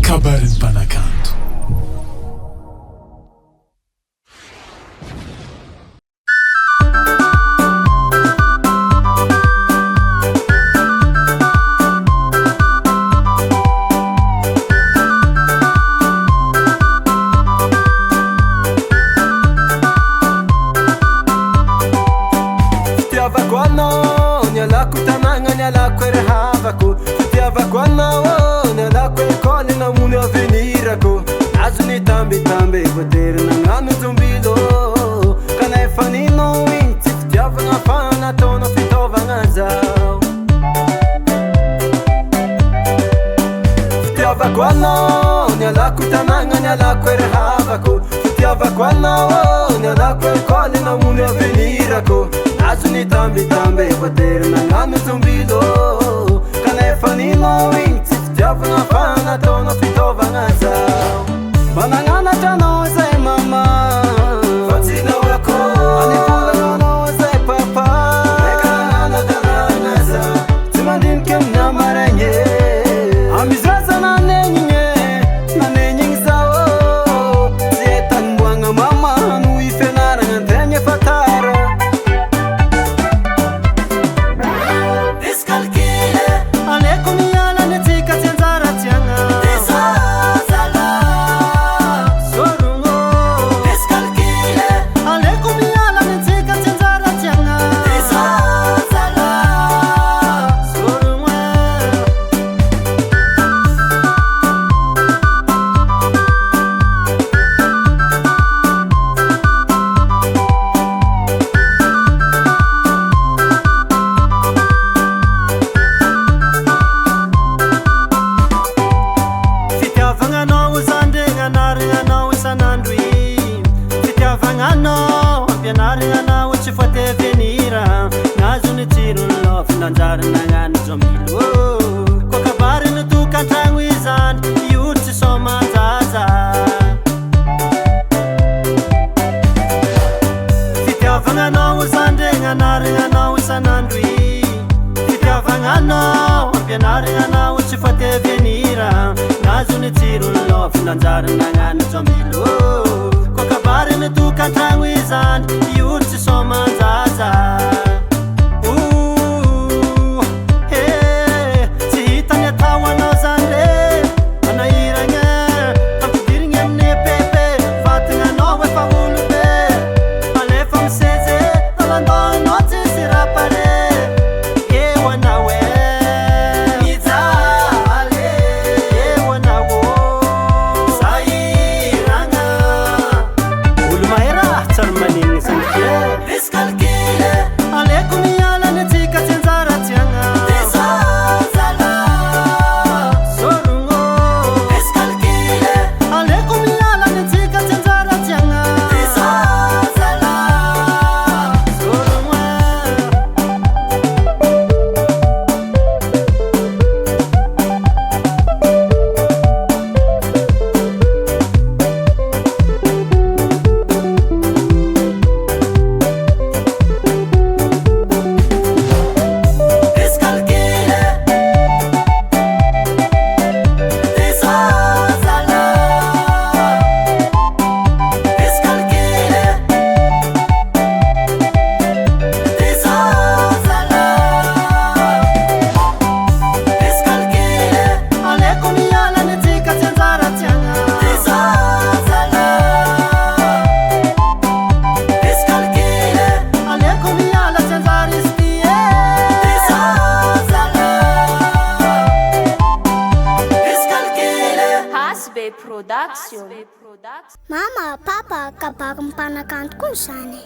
kabarin'ny mpanakanto. Fitiavako anao ny alako tanagna ny alako erehavako. Fitiavako anao ny alako ekôly namono avenirako. Azony tambitamby voatery nagnano zombilo kanefa ninao igny tsy fitiavagna fa nataonao fitaovagna zao. Fitiavako anao ny alako tanagna ny alako erehavako. Fitiavako anao ny alako ekôly namono avenirako. Azony tambitamby voatery nagnano zombilo kanefa ninao igny tsy fitiavagna fa nataonao fitaovagna zao. Mananganatra anao zay mama fa tsy nahoako. Anivolagna anao zay papa eka nagnano tanagna zao. Tsy mandiniky amin'ny amaraigny amizaza nanegnigny zao. Tsy etanimboagna mama no ifianaragna antegna efa tara. Aleko miala ny atsika tsy anjara tiagna. Aleko miala ny atsika tsy anjara tiagna. Fitiavagnanao zandregnagnarignanao isan'andro igny. Fitiavagnanao ampianarignanao tsy voatevenira. Nazony tsirony lôfa nanjary nagnano zomilo. Koa kabariny tokantragno izany io tsy somanjaza. Fitiavagnanao zandregnagnarignanao isan'andro igny. Fitiavagnanao ampianarignanao tsy voatevenira. Nazony tsirony lôfa nanjary nagnano zomilo. Koa kabariny tokantragno izany io tsy somanjaza. Tsy hitany atao anao zany re manahiragna ampidirigny amin'ny pepe. Vatagnanao efa olobe alefa miseze talandohanao tsisy rapare. Eo anao mijaly eo anao sahiragna. Olo mahay raha tsary manigny zany ke. Aleko miala ny atsika tsy anjara tiagna. Aleko miala ny atsika tsy anjara tiagna. Aleko miala ny atsika tsy anjara tiagna. Aleko miala tsy anjara izy ty Hasbe Production. Mama, papa, kabary mpanakanto koa zany.